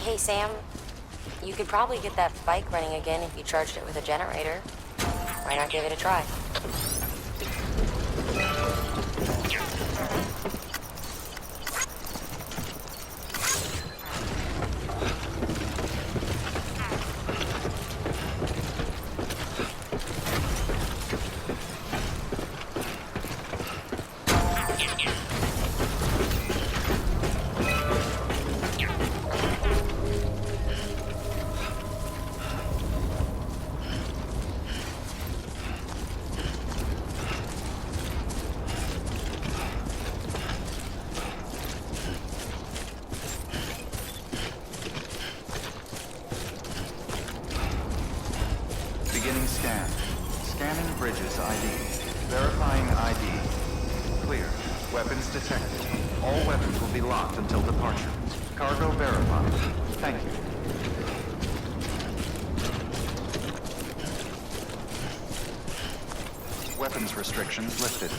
Hey, Sam, you could probably get that bike running again if you charged it with a generator. Why not give it a try? Beginning scan. Scanning bridges ID. Verifying ID. Clear. Weapons detected. All weapons will be locked until departure. Cargo verified. Thank you. Weapons restrictions lifted.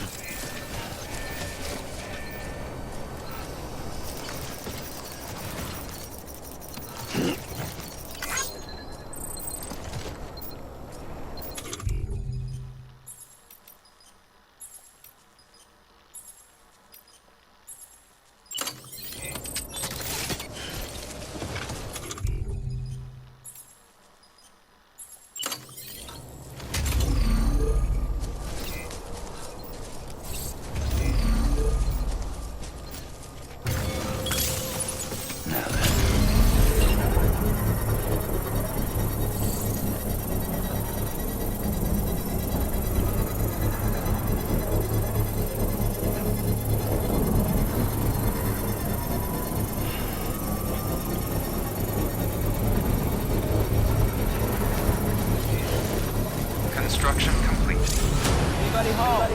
Construction complete. Anybody home?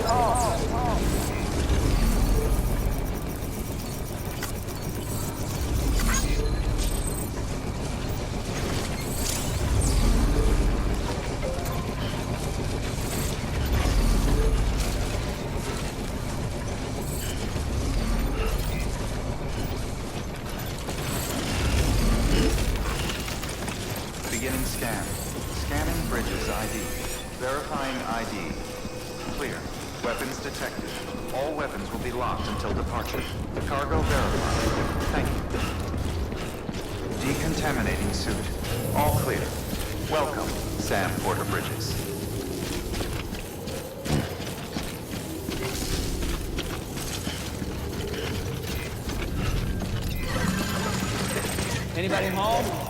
Beginning scan. Scanning bridges ID. Verifying ID. Clear. Weapons detected. All weapons will be locked until departure. Cargo verified. Thank you. Decontaminating suit. All clear. Welcome, Sam Porter Bridges. Anybody home?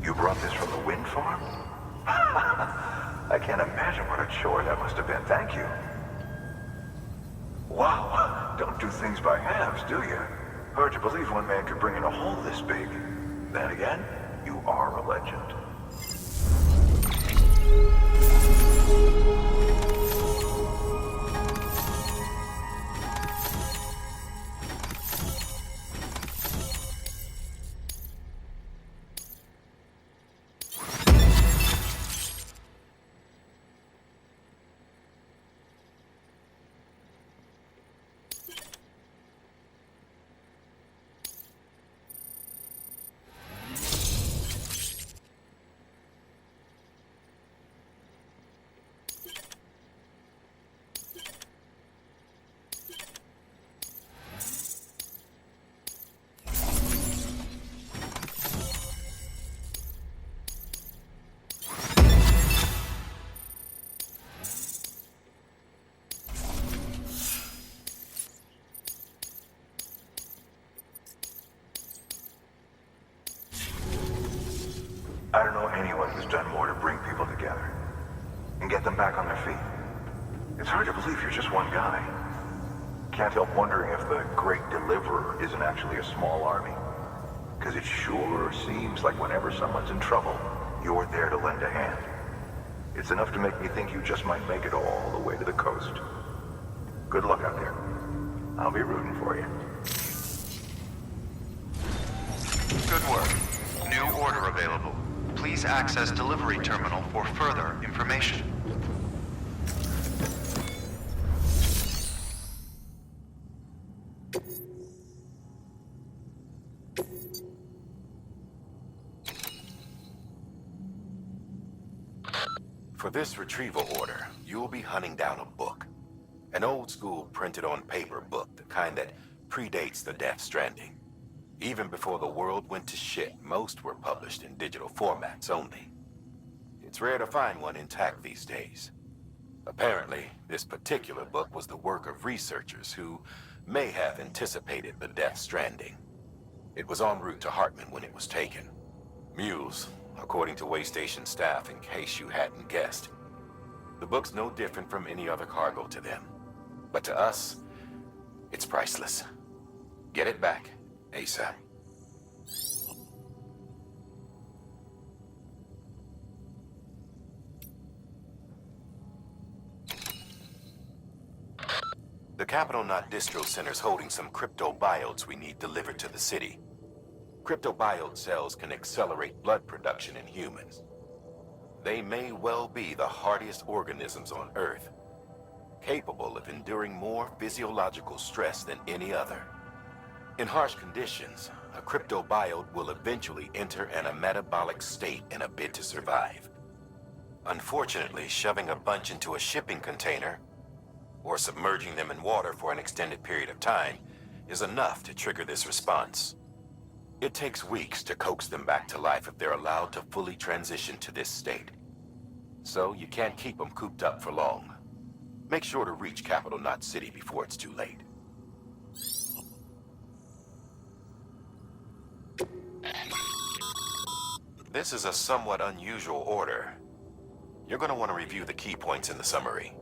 You brought this from the wind farm? I can't imagine what a chore that must have been. Thank you. Wow, don't do things by halves, do you? Hard to believe one man could bring in a hole this big. Then again, you are a legend. I don't know anyone who's done more to bring people together and get them back on their feet. It's hard to believe you're just one guy. Can't help wondering if the Great Deliverer isn't actually a small army. Because it sure seems like whenever someone's in trouble, you're there to lend a hand. It's enough to make me think you just might make it all the way to the coast. Good luck out there. I'll be rooting for you. Good work. New order available. Please access delivery terminal for further information. For this retrieval order, you'll be hunting down a book. An old-school printed-on-paper book, the kind that predates the Death Stranding. Even before the world went to shit, most were published in digital formats only. It's rare to find one intact these days. Apparently, this particular book was the work of researchers who may have anticipated the Death Stranding. It was en route to Hartman when it was taken. Mules, according to Waystation staff, in case you hadn't guessed. The book's no different from any other cargo to them. But to us, it's priceless. Get it back, ASAP. The Capital Knot Distro Center's holding some cryptobiotes we need delivered to the city. Cryptobiote cells can accelerate blood production in humans. They may well be the hardiest organisms on Earth, capable of enduring more physiological stress than any other. In harsh conditions, a cryptobiote will eventually enter a metabolic state in a bid to survive. Unfortunately, shoving a bunch into a shipping container, or submerging them in water for an extended period of time, is enough to trigger this response. It takes weeks to coax them back to life if they're allowed to fully transition to this state. So you can't keep them cooped up for long. Make sure to reach Capital Knot City before it's too late. This is a somewhat unusual order. You're going to want to review the key points in the summary.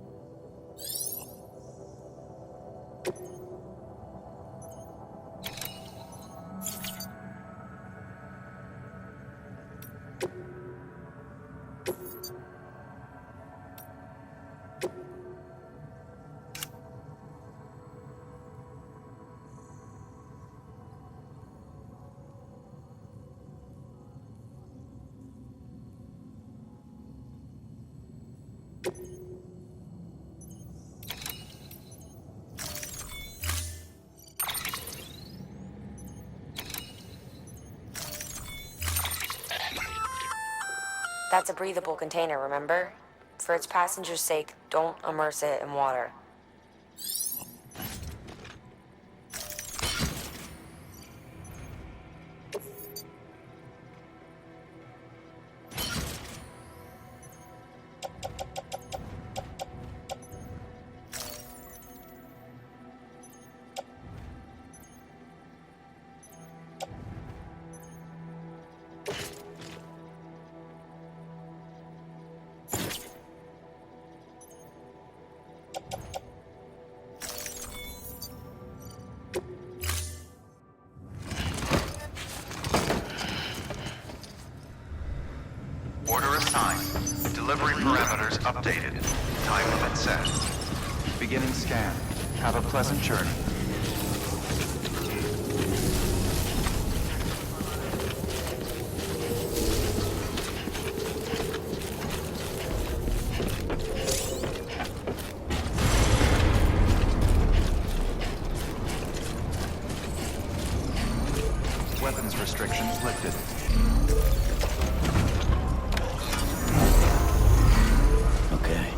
That's a breathable container, remember? For its passengers' sake, don't immerse it in water. Order assigned. Delivery parameters updated. Time limit set. Beginning scan. Have a pleasant journey. Weapons restrictions lifted. Okay.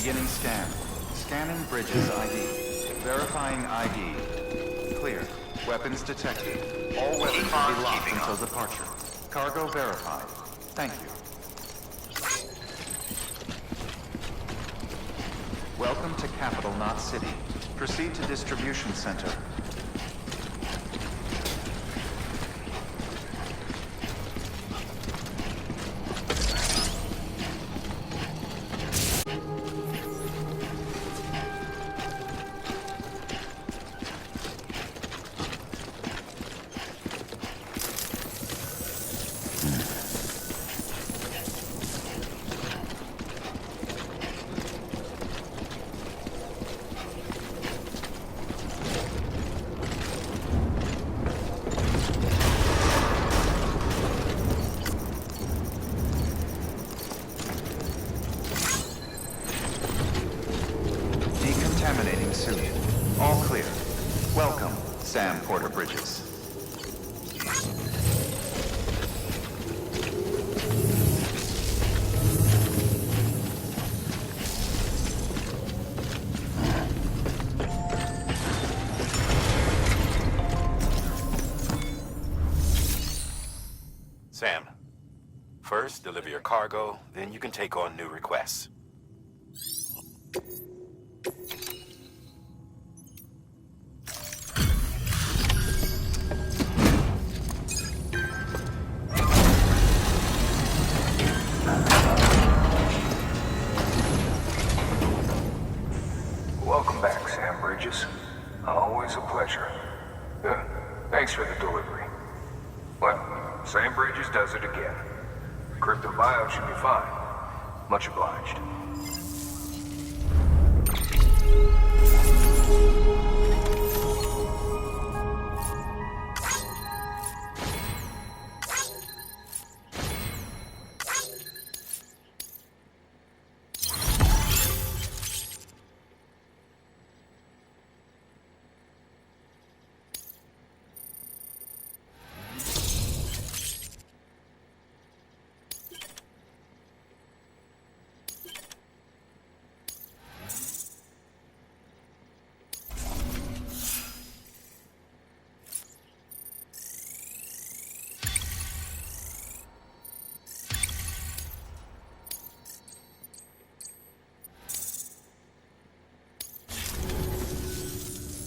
Beginning scan. Scanning bridges ID. Verifying ID. Clear. Weapons detected. All weapons will be locked until departure. Cargo verified. Thank you. Welcome to Capital, not City. Proceed to Distribution Center. Decontaminating suit. All clear. Welcome, Sam Porter Bridges. Sam, first deliver your cargo, then you can take on new requests. Welcome back, Sam Bridges. Always a pleasure. Thanks for the delivery. Well, Sam Bridges does it again. Crypto bio should be fine. Much obliged.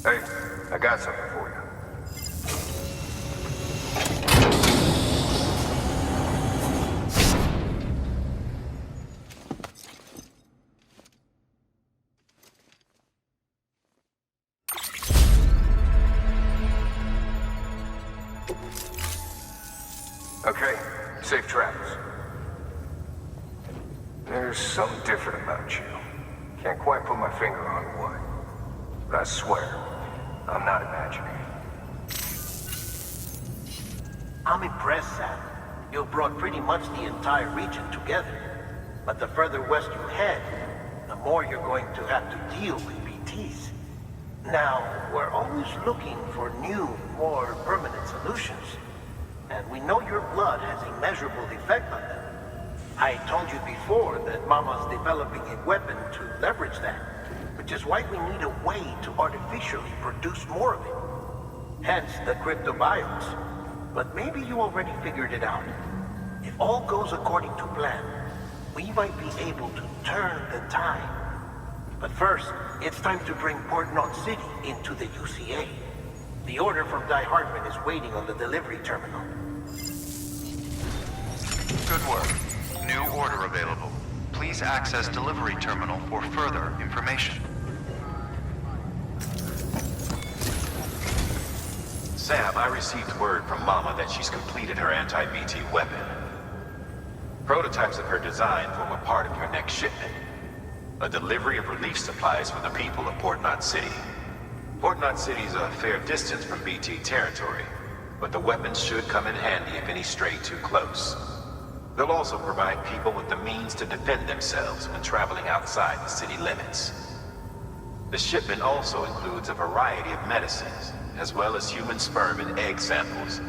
Hey, I got something for you. Okay, safe travels. There's something different about you. Can't quite put my finger on what. But I swear, I'm not imagining. I'm impressed, Sam. You brought pretty much the entire region together. But the further west you head, the more you're going to have to deal with BTs. Now, we're always looking for new, more permanent solutions. And we know your blood has a measurable effect on them. I told you before that Mama's developing a weapon to leverage that, which is why we need a way to artificially produce more of it. Hence the cryptobiotes. But maybe you already figured it out. If all goes according to plan, we might be able to turn the tide. But first, it's time to bring Port-Knot City into the UCA. The order from Die Hartman is waiting on the delivery terminal. Good work. New order available. Please access delivery terminal for further information. Sam, I received word from Mama that she's completed her anti-BT weapon. Prototypes of her design form a part of your next shipment. A delivery of relief supplies for the people of Port-Knot City. Port-Knot City is a fair distance from BT territory, but the weapons should come in handy if any stray too close. They'll also provide people with the means to defend themselves when traveling outside the city limits. The shipment also includes a variety of medicines, as well as human sperm and egg samples.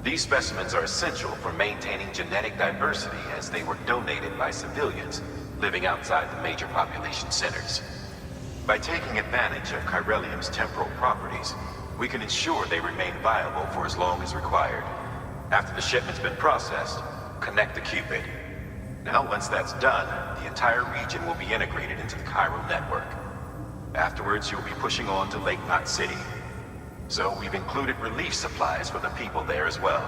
These specimens are essential for maintaining genetic diversity as they were donated by civilians living outside the major population centers. By taking advantage of chiralium's temporal properties, we can ensure they remain viable for as long as required. After the shipment's been processed, connect the Cupid. Now, once that's done, the entire region will be integrated into the chiral network. Afterwards, you'll be pushing on to Lake Knot City. So we've included relief supplies for the people there as well.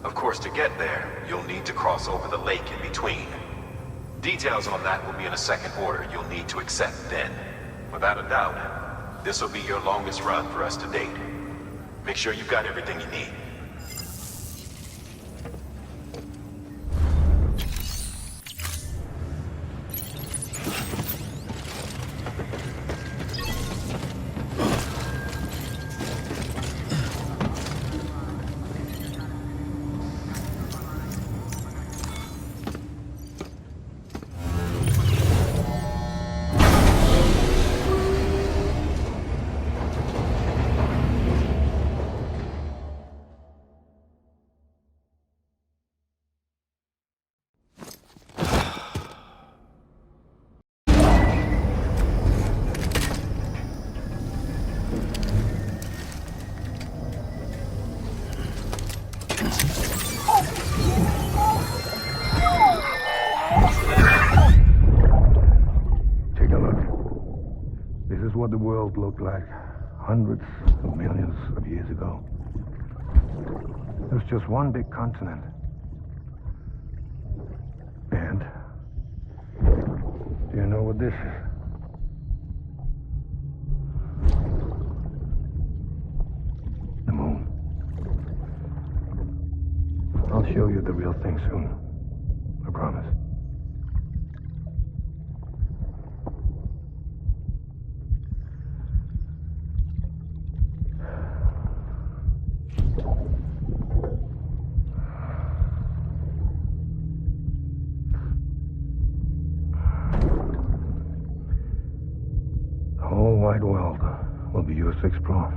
Of course, to get there, you'll need to cross over the lake in between. Details on that will be in a second order you'll need to accept then. Without a doubt, this will be your longest run for us to date. Make sure you've got everything you need. What the world looked like hundreds of millions of years ago. There's just one big continent. And do you know what this is? The moon. I'll show you the real thing soon. I promise. Wide world will be yours to explore.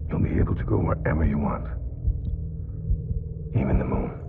You'll be able to go wherever you want. Even the moon.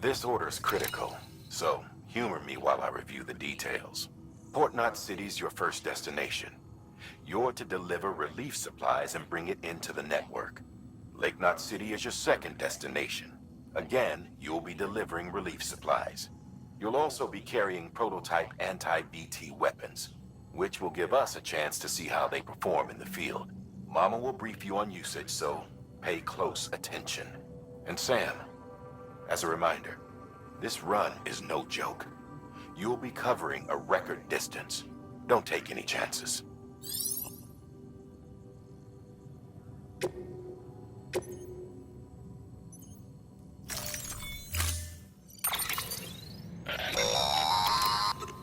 This order's critical, so humor me while I review the details. Port Knot City's your first destination. You're to deliver relief supplies and bring it into the network. Lake Knot City is your second destination. Again, you'll be delivering relief supplies. You'll also be carrying prototype anti-BT weapons, which will give us a chance to see how they perform in the field. Mama will brief you on usage, so pay close attention. And Sam, as a reminder, this run is no joke. You'll be covering a record distance. Don't take any chances.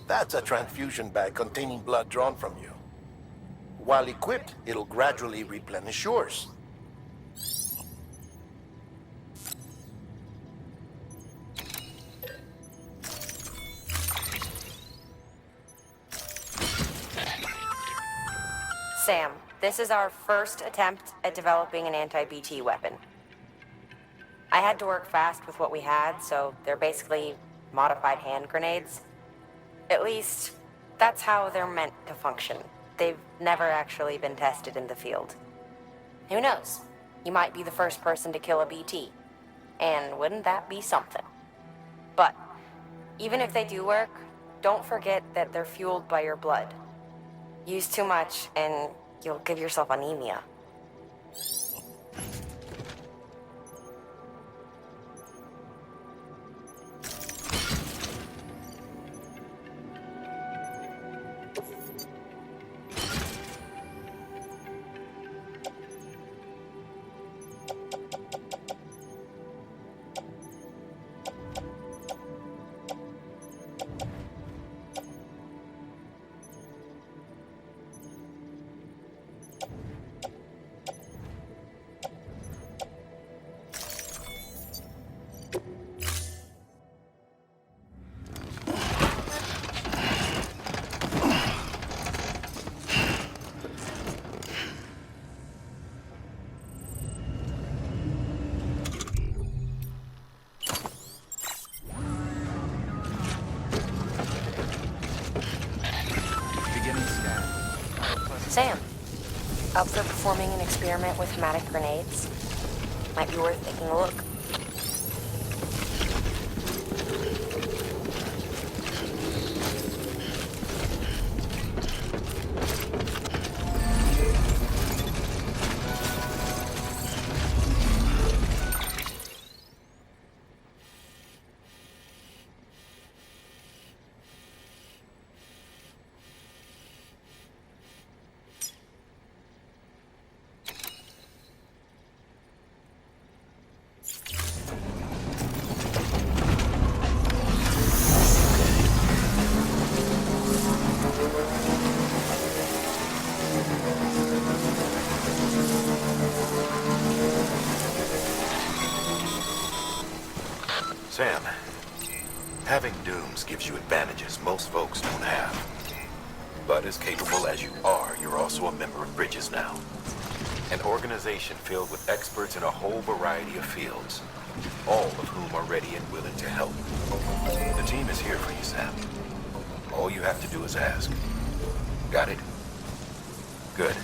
That's a transfusion bag containing blood drawn from you. While equipped, it'll gradually replenish yours. Sam, this is our first attempt at developing an anti-BT weapon. I had to work fast with what we had, so they're basically modified hand grenades. At least, that's how they're meant to function. They've never actually been tested in the field. Who knows? You might be the first person to kill a BT. And wouldn't that be something? But, even if they do work, don't forget that they're fueled by your blood. Use too much, and you'll give yourself anemia. Sam, up for performing an experiment with hematic grenades? Might be worth taking a look. Sam, having dooms gives you advantages most folks don't have. But as capable as you are, you're also a member of Bridges now. An organization filled with experts in a whole variety of fields, all of whom are ready and willing to help. The team is here for you, Sam. All you have to do is ask. Got it? Good.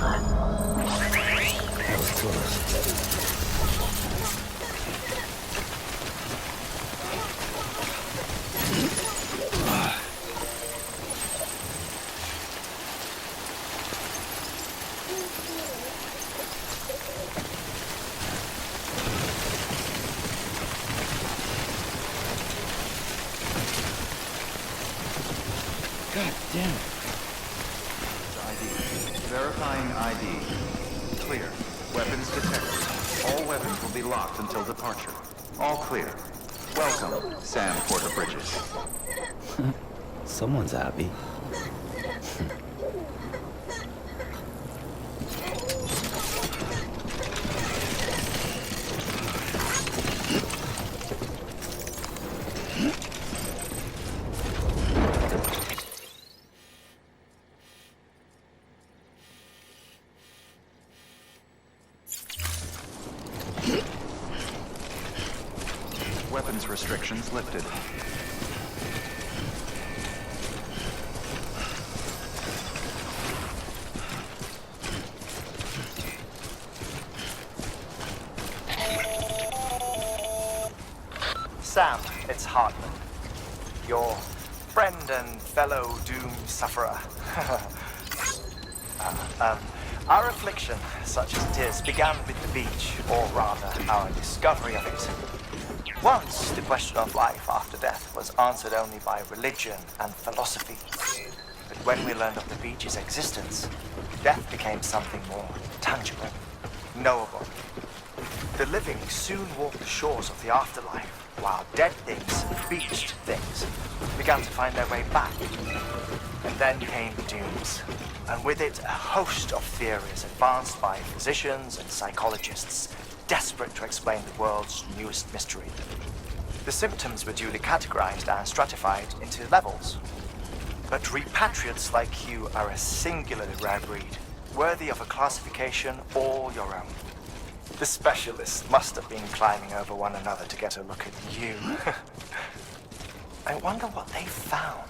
That was close. God damn it. ID. Verifying ID. Clear. Weapons detected. All weapons will be locked until departure. All clear. Welcome, Sam Porter Bridges. Someone's happy. Weapons restrictions lifted. Sam, it's Hartman. Your friend and fellow doom sufferer. Our affliction, such as it is, began with the beach, or rather, our discovery of it. Once, the question of life after death was answered only by religion and philosophy. But when we learned of the beach's existence, death became something more tangible, knowable. The living soon walked the shores of the afterlife, while dead things, beached things, began to find their way back. And then came the dooms, and with it a host of theories advanced by physicians and psychologists, desperate to explain the world's newest mystery. The symptoms were duly categorized and stratified into levels. But repatriates like you are a singularly rare breed, worthy of a classification all your own. The specialists must have been climbing over one another to get a look at you. I wonder what they found.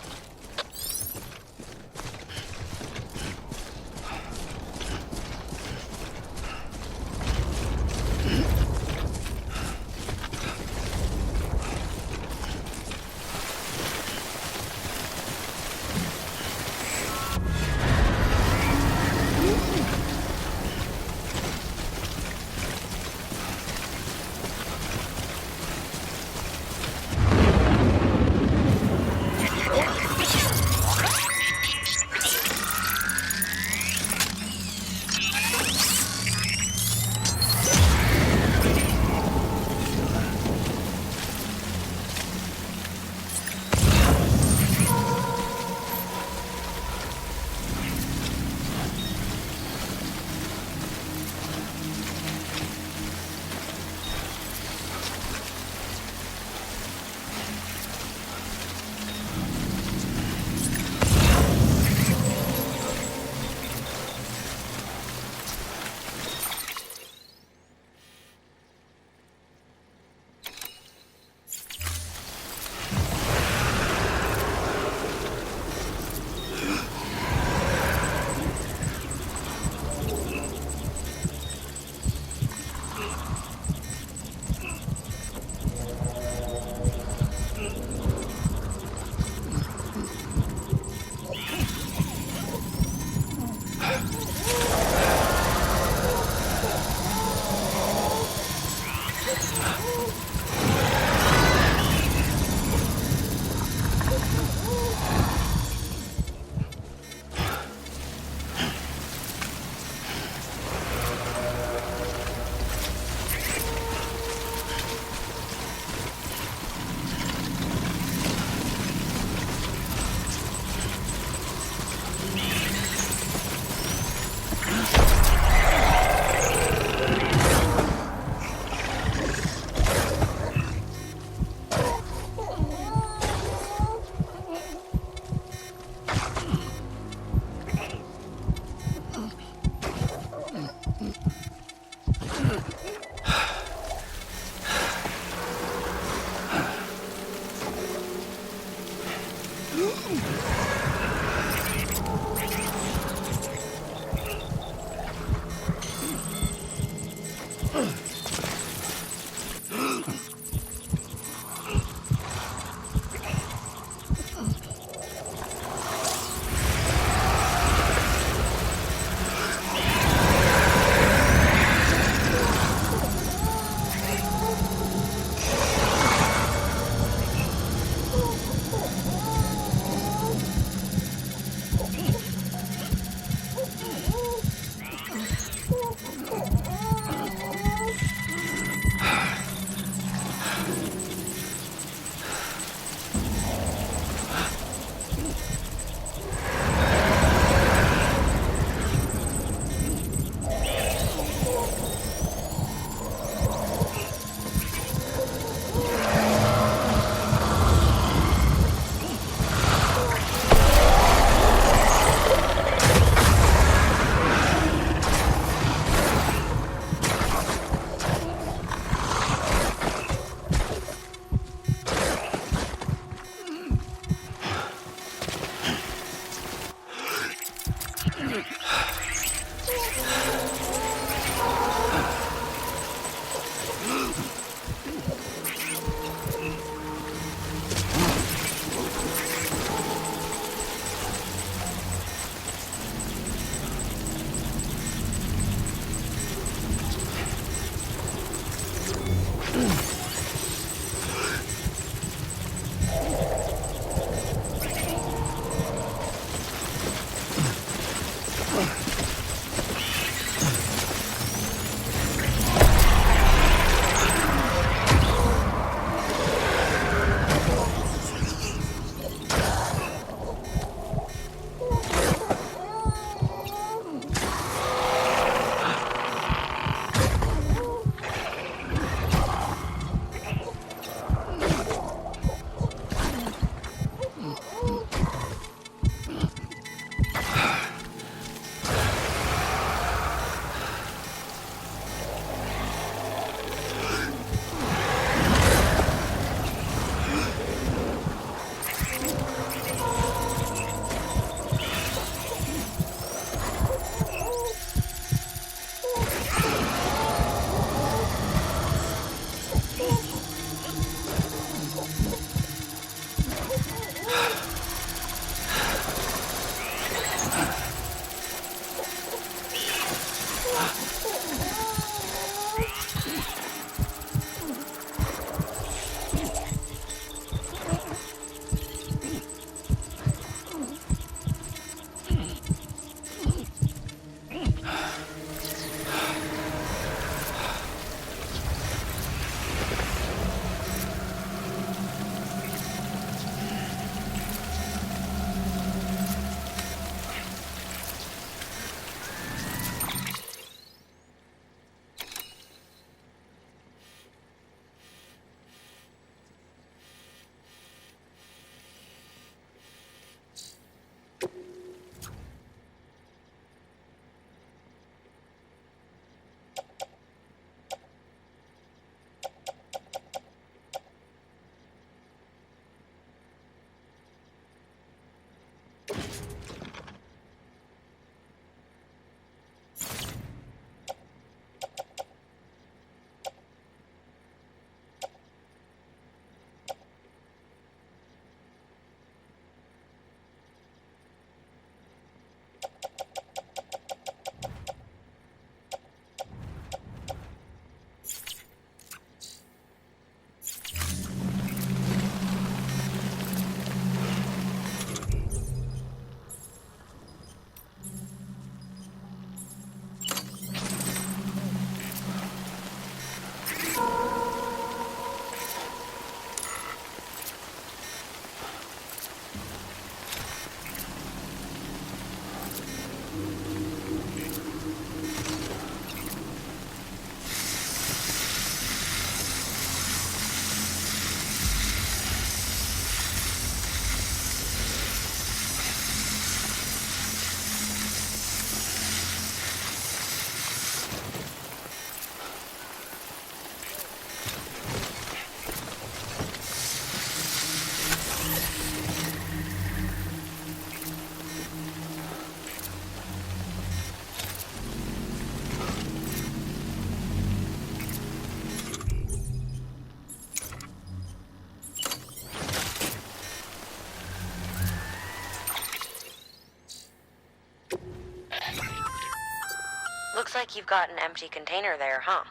like you've got an empty container there, huh?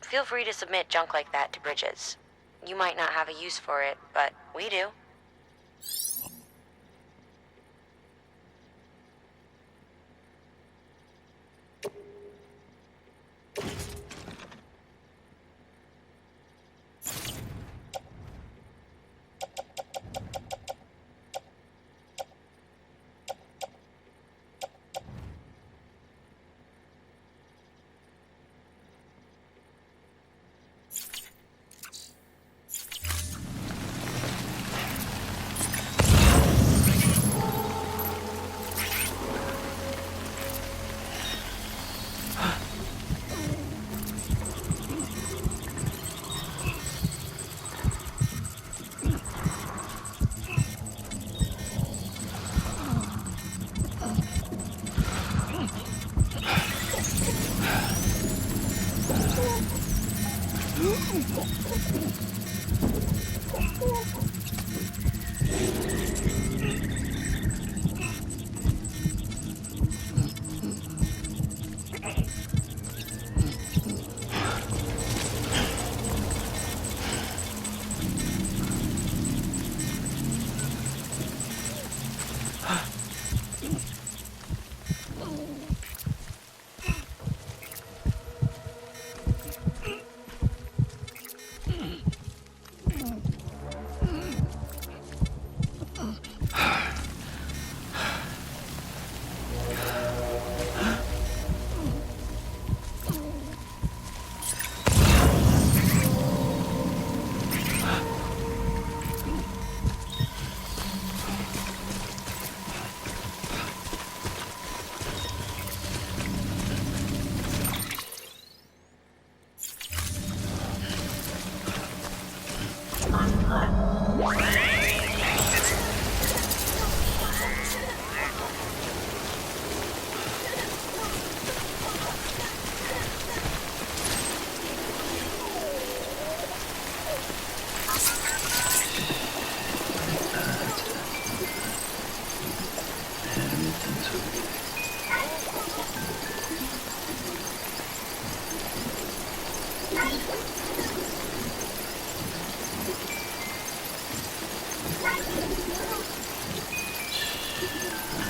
Feel free to submit junk like that to Bridges. You might not have a use for it, but we do.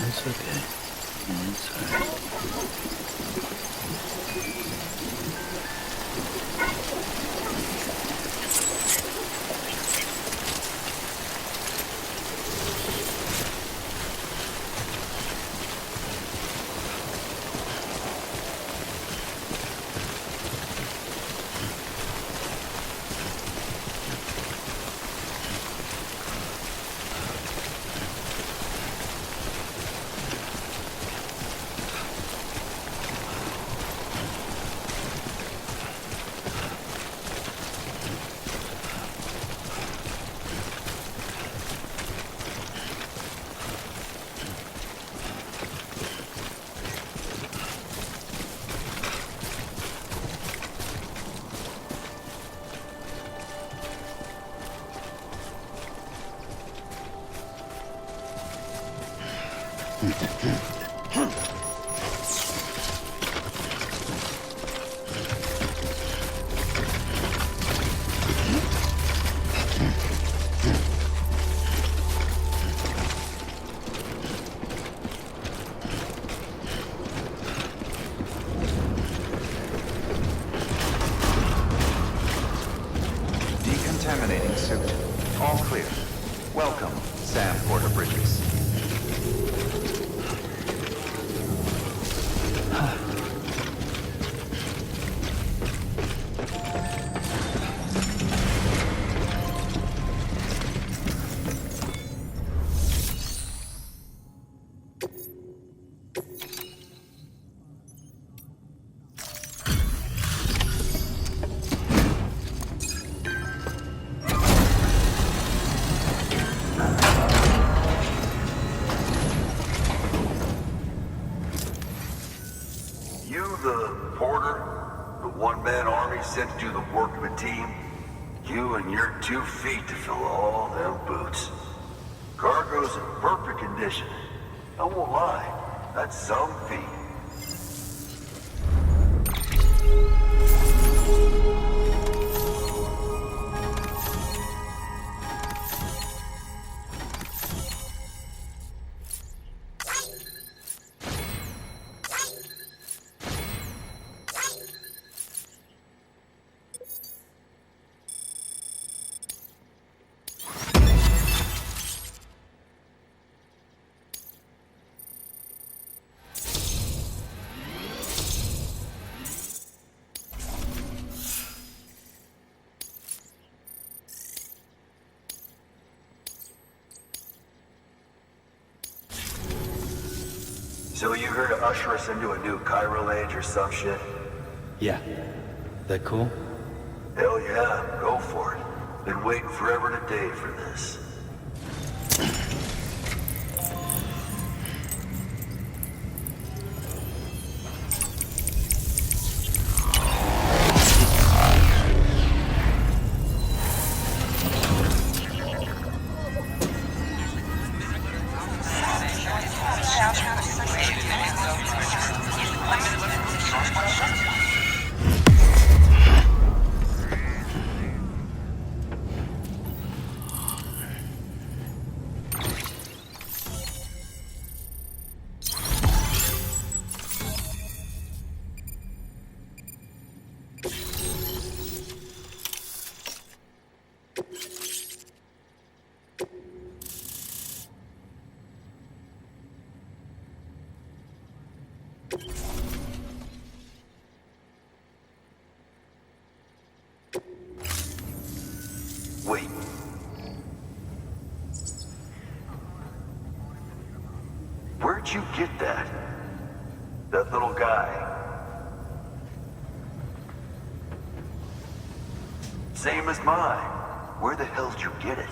It's okay. It's alright. Decontaminating suit. All clear. Welcome, Sam Porter Bridges. You the porter? The one-man army sent to do the work of a team? You and your 2 feet to fill all them boots. Cargo's in perfect condition. I won't lie, that's some feat. So you here to usher us into a new chiral age or some shit? Yeah. That cool? Hell yeah, go for it. Been waiting forever and a day for this. Wait. Where'd you get that? That little guy? Same as mine. Where the hell did you get it?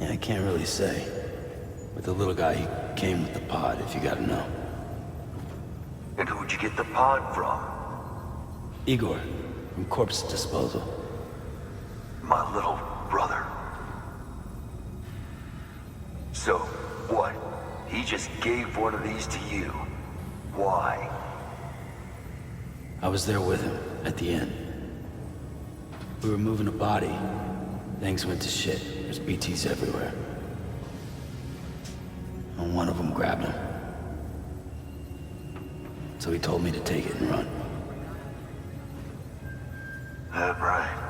Yeah, I can't really say. With the little guy, he came with the pod, if you gotta know. And who'd you get the pod from? Igor, from Corpse Disposal. My little brother. So, what? He just gave one of these to you. Why? I was there with him, at the end. We were moving a body. Things went to shit. There's BTs everywhere. And one of them grabbed him. So he told me to take it and run. That right.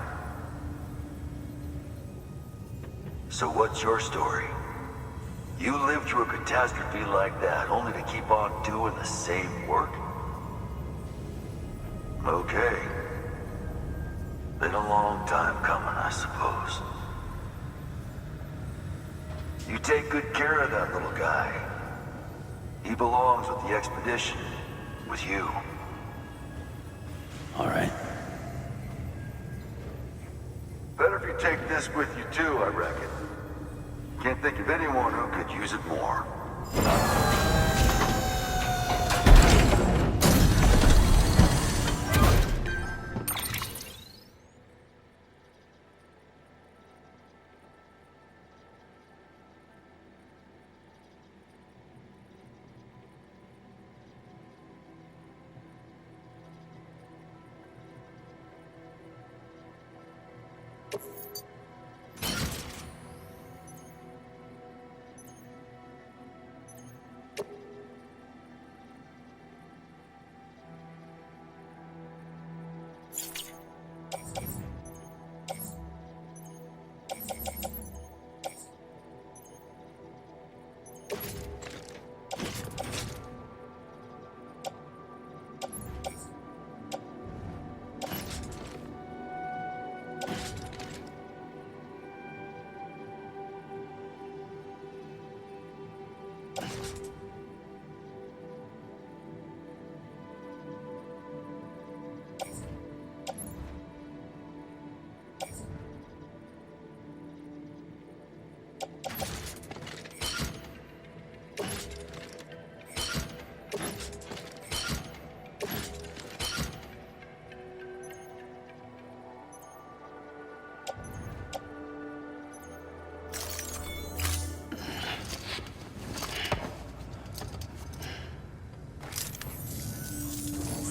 So what's your story? You lived through a catastrophe like that, only to keep on doing the same work? Okay. Been a long time coming, I suppose. You take good care of that little guy. He belongs with the expedition, with you. All right. Better if you take this with you too, I reckon. Can't think of anyone who could use it more.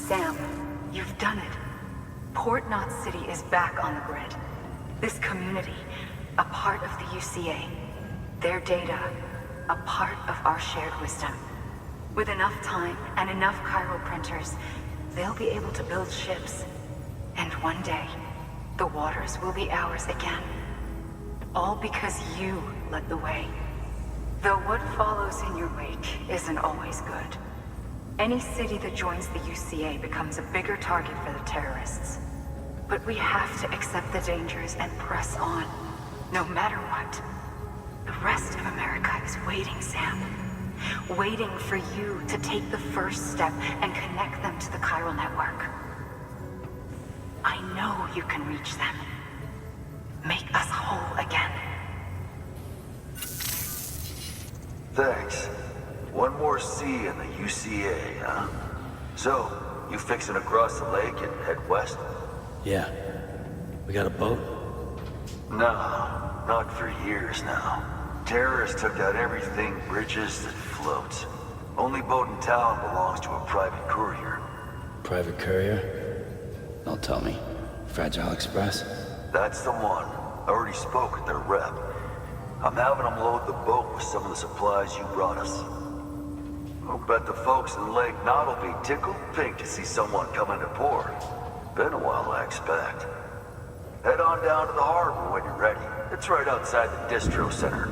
Sam, you've done it. Port Knot City is back on the grid. This community, a part of the UCA. Their data, a part of our shared wisdom. With enough time and enough chiral printers, they'll be able to build ships. And one day, the waters will be ours again. All because you led the way. Though what follows in your wake isn't always good. Any city that joins the UCA becomes a bigger target for the terrorists. But we have to accept the dangers and press on, no matter what. The rest of America is waiting, Sam. waiting for you to take the first step and connect them to the chiral network. I know you can reach them. Make us whole again. Thanks. One more C in the UCA, huh? So, you fixing to cross the lake and head west? Yeah. We got a boat? No, not for years now. Terrorists took out everything bridges that floats. Only boat in town belongs to a private courier. Private courier? Don't tell me. Fragile Express? That's the one. I already spoke with their rep. I'm having them load the boat with some of the supplies you brought us. I'll bet the folks in Lake Knot will be tickled pink to see someone come into port. Been a while, I expect. Head on down to the harbor when you're ready. It's right outside the distro center.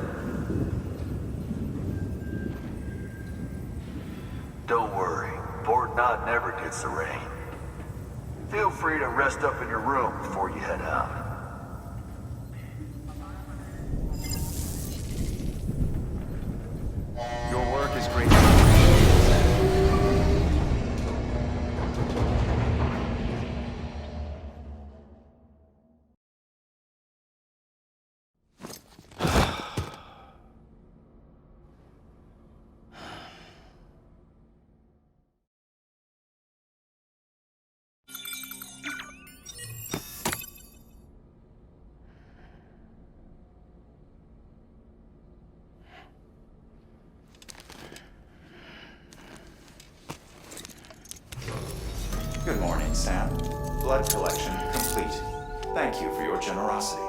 Don't worry, Port Knot never gets the rain. Feel free to rest up in your room before you head out. Your work is great. Good morning, Sam. Blood collection complete. Thank you for your generosity.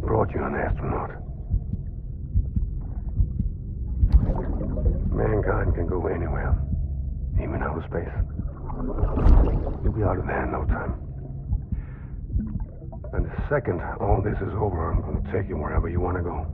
Brought you an astronaut. Mankind can go anywhere, even outer space. You'll be out of there in no time. And the second all this is over, I'm going to take you wherever you want to go.